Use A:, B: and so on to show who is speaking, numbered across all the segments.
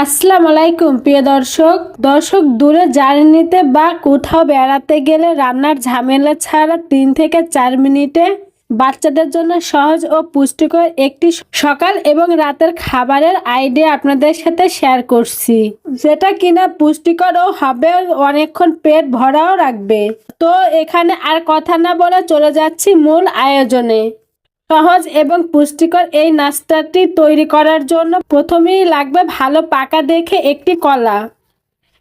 A: আসসালামু আলাইকুম প্রিয় দর্শক দূরে জার্নিতে বা কোথাও বেড়াতে গেলে রান্নার ঝামেলা ছাড়া 3 থেকে 4 মিনিটে বাচ্চাদের জন্য সহজ ও পুষ্টিকর একটি সকাল এবং রাতের খাবারের আইডিয়া আপনাদের সাথে শেয়ার করছি, যেটা কিনা পুষ্টিকর ও হবে অনেকক্ষণ পেট ভরাও রাখবে। তো এখানে আর কথা না বলে চলে যাচ্ছি মূল আয়োজনে। সহজ এবং পুষ্টিকর এই নাস্তাটি তৈরি করার জন্য প্রথমেই লাগবে ভালো পাকা দেখে একটি কলা।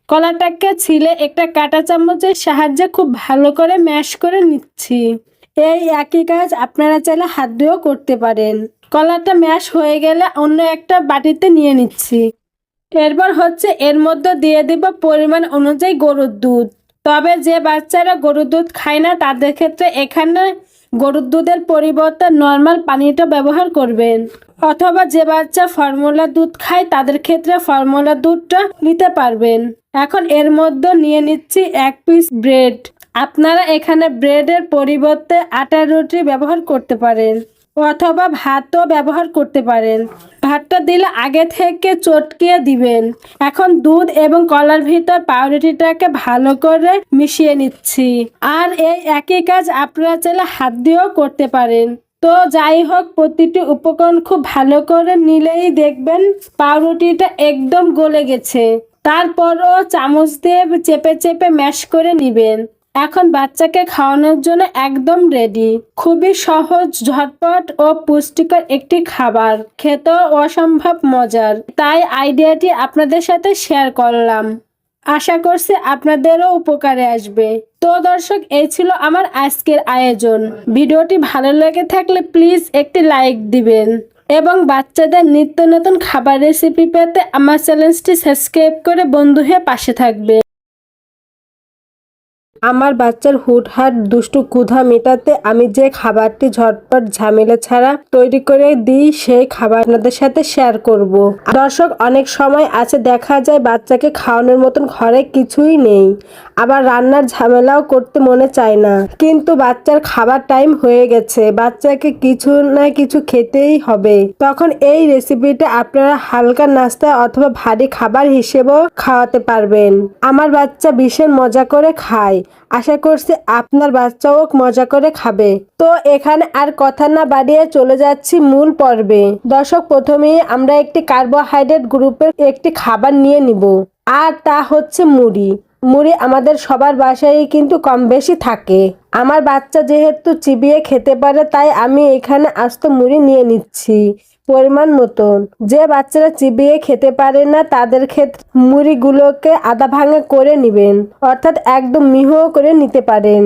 A: কলাটাকে ছিলে একটা কাঁটা চামচের সাহায্যে খুব ভালো করে ম্যাশ করে নিচ্ছি। এই একই কাজ আপনারা চাইলে হাত দিয়েও করতে পারেন। কলাটা ম্যাশ হয়ে গেলে অন্য একটা বাটিতে নিয়ে নিচ্ছি। এরপর এর মধ্যে দিয়ে দিব পরিমাণ অনুযায়ী গরুর দুধ। তবে যে বাচ্চারা গরুর দুধ খায় না তাদের ক্ষেত্রে এখানে গরুর দুধের পরিবর্তে নর্মাল পানিটা ব্যবহার করবেন, অথবা যে বাচ্চা ফর্মুলা দুধ খায় তাদের ক্ষেত্রে ফর্মুলা দুধটা নিতে পারবেন। এখন এর মধ্যে নিয়ে নিচ্ছি 1 পিস ব্রেড। আপনারা এখানে ব্রেডের পরিবর্তে আটার রুটি ব্যবহার করতে পারেন, অথবা ভাতও ব্যবহার করতে পারেন। ভাতটা দিলে আগে থেকে চটকিয়ে দিবেন। এখন দুধ এবং কলার ভিতর পাউরুটিটাকে ভালো করে মিশিয়ে নিচ্ছি। আর এই একই কাজ আপনারা চাইলে হাত দিয়েও করতে পারেন। তো যাই হোক, প্রতিটি উপকরণ খুব ভালো করে নিলেই দেখবেন পাউরুটিটা একদম গলে গেছে। তারপরও চামচ দিয়ে চেপে চেপে ম্যাশ করে নিবেন। এখন বাচ্চাকে খাওয়ানোর জন্য একদম রেডি। খুবই সহজ, ঝটপট ও পুষ্টিকর একটি খাবার, খেতেও অসম্ভব মজার। তাই আইডিয়াটি আপনাদের সাথে শেয়ার করলাম। আশা করছি আপনাদেরও উপকারে আসবে। তো দর্শক, এই ছিল আমার আজকের আয়োজন। ভিডিওটি ভালো লেগে থাকলে প্লিজ একটি লাইক দিবেন এবং বাচ্চাদের নিত্য নতুন খাবার রেসিপি পেতে আমার চ্যানেলটি সাবস্ক্রাইব করে বন্ধু হয়ে পাশে থাকবে। আমার বাচ্চার হুটহাট দুষ্টু ক্ষুধা মেটাতে আমি যে খাবারটি ঝটপট ঝামেলা ছাড়া তৈরি করে দিই, সেই খাবার আপনাদের সাথে শেয়ার করব। দর্শক, অনেক সময় আছে দেখা যায় বাচ্চাকে খাওয়ানোর মতন ঘরে কিছুই নেই, আবার রান্নার ঝামেলাও করতে মনে চায় না, কিন্তু বাচ্চার খাবার টাইম হয়ে গেছে, বাচ্চাকে কিছু না কিছু খেতেই হবে। তখন এই রেসিপিটা আপনারা হালকা নাস্তা অথবা ভারী খাবার হিসেবেও খাওয়াতে পারবেন। আমার বাচ্চা ভীষণ মজা করে খায়, আশা করছি আপনার বাচ্চাও মজা করে খাবে। তো এখানে আর কথা না বাড়িয়ে চলে যাচ্ছি মূল পর্বে। দর্শক, প্রথমেই আমরা একটি কার্বোহাইড্রেট গ্রুপের একটি খাবার নিয়ে নিব, আর তা হচ্ছে মুড়ি। মুড়ি আমাদের সবার বাসায় কিন্তু কম বেশি থাকে। আমার বাচ্চা যেহেতু চিবিয়ে খেতে পারে, তাই আমি এখানে আস্ত মুড়ি নিয়ে নিচ্ছি পরিমাণ মতন। যে বাচ্চারা চিবিয়ে খেতে পারে না তাদের ক্ষেত্রে মুড়িগুলোকে আধা ভাঙা করে নেবেন, অর্থাৎ একদম মিহি করে নিতে পারেন।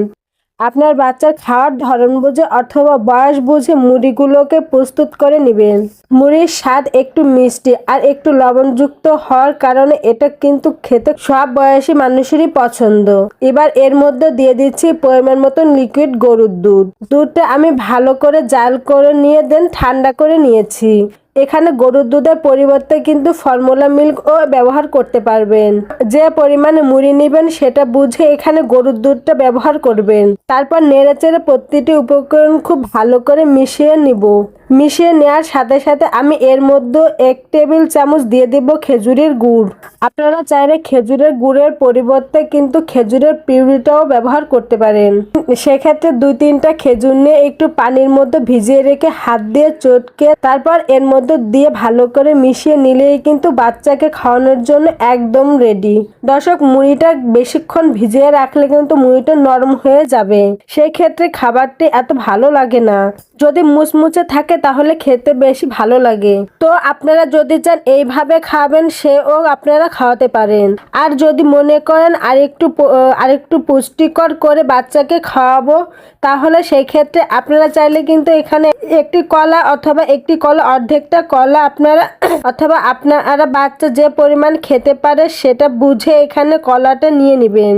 A: আপনার বাচ্চার খাওয়ার ধরন বুঝে অথবা বয়স বুঝে মুড়িগুলোকে প্রস্তুত করে নেবেন। মুড়ির স্বাদ একটু মিষ্টি আর একটু লবণযুক্ত হওয়ার কারণে এটা কিন্তু খেতে সব বয়সী মানুষেরই পছন্দ। এবার এর মধ্যে দিয়ে দিচ্ছি পরিমাণ মতন লিকুইড গরুর দুধ। দুধটা আমি ভালো করে জাল করে নিয়ে ঠান্ডা করে নিয়েছি। এখানে গরুর দুধের পরিবর্তে কিন্তু ফর্মুলা মিল্কও ব্যবহার করতে পারবেন। যে পরিমাণে মুড়ি নেবেন সেটা বুঝে এখানে গরুর দুধটা ব্যবহার করবেন। তারপর নেড়েচেড়ে প্রতিটি উপকরণ খুব ভালো করে মিশিয়ে নিব। মিশিয়ে নেওয়ার সাথে সাথে আমি এর মধ্যে 1 টেবিল চামচ দিয়ে দেব খেজুরের গুড়। আপনারা চাইলে খেজুরের গুড়ের পরিবর্তে কিন্তু খেজুরের পিউরিটাও ব্যবহার করতে পারেন। সেক্ষেত্রে 2-3টা খেজুর নিয়ে একটু পানির মধ্যে ভিজিয়ে রেখে হাত দিয়ে চটকে তারপর এর মধ্যে দিয়ে ভালো করে মিশিয়ে নিলেই কিন্তু বাচ্চাকে খাওয়ানোর জন্য একদম রেডি। দর্শক, মুড়িটা বেশিক্ষণ ভিজিয়ে রাখলে কিন্তু মুড়িটা নরম হয়ে যাবে, সেই ক্ষেত্রে খাবারটি এত ভালো লাগে না। যদি মুচমুচে থাকে তাহলে খেতে বেশি ভালো লাগে। তো আপনারা যদি চান এইভাবে খাবেন, সেও আপনারা খাওয়াতে পারেন। আর যদি মনে করেন আরেকটু পুষ্টিকর করে বাচ্চাকে খাওয়াবো, তাহলে সেই ক্ষেত্রে আপনারা চাইলে কিন্তু এখানে একটি কলা অথবা একটি কলা অর্ধেকটা কলা আপনারা বাচ্চা যে পরিমাণ খেতে পারে সেটা বুঝে এখানে কলাটা নিয়ে নেবেন।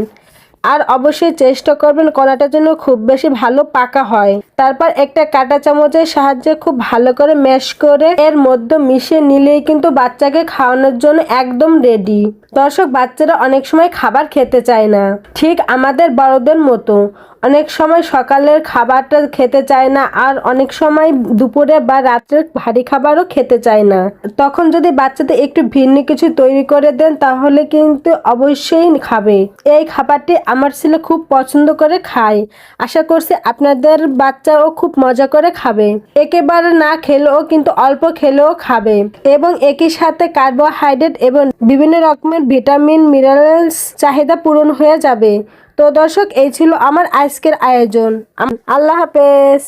A: আর অবশ্যই চেষ্টা করবেন কলাটা যেন খুব বেশি ভালো পাকা হয়। তারপর একটা কাঁটা চামচের সাহায্যে খুব ভালো করে ম্যাশ করে এর মধ্যে মিশিয়ে নিলেই কিন্তু বাচ্চাকে খাওয়ানোর জন্য একদম রেডি। দর্শক, বাচ্চারা অনেক সময় খাবার খেতে চায় না, ঠিক আমাদের বড়দের মতো। অনেক সময় সকালের খাবারটা খেতে চায় না, আর অনেক সময় দুপুরে বা রাত্রের ভারী খাবারও খেতে চায় না। তখন যদি বাচ্চাদের একটু ভিন্ন কিছু তৈরি করে দেন তাহলে কিন্তু অবশ্যই খাবে। এই খাবারটি আমার ছেলে খুব পছন্দ করে খায়। আশা করছি আপনাদের বাচ্চাও খুব মজা করে খাবে। একেবারে না খেলেও কিন্তু অল্প খেলেও খাবে, এবং একই সাথে কার্বোহাইড্রেট এবং বিভিন্ন রকমের ভিটামিন মিনারেলস চাহিদা পূরণ হয়ে যাবে। তো দর্শক, এই ছিল আমার আজকের আয়োজন। আল্লাহ হাফেজ।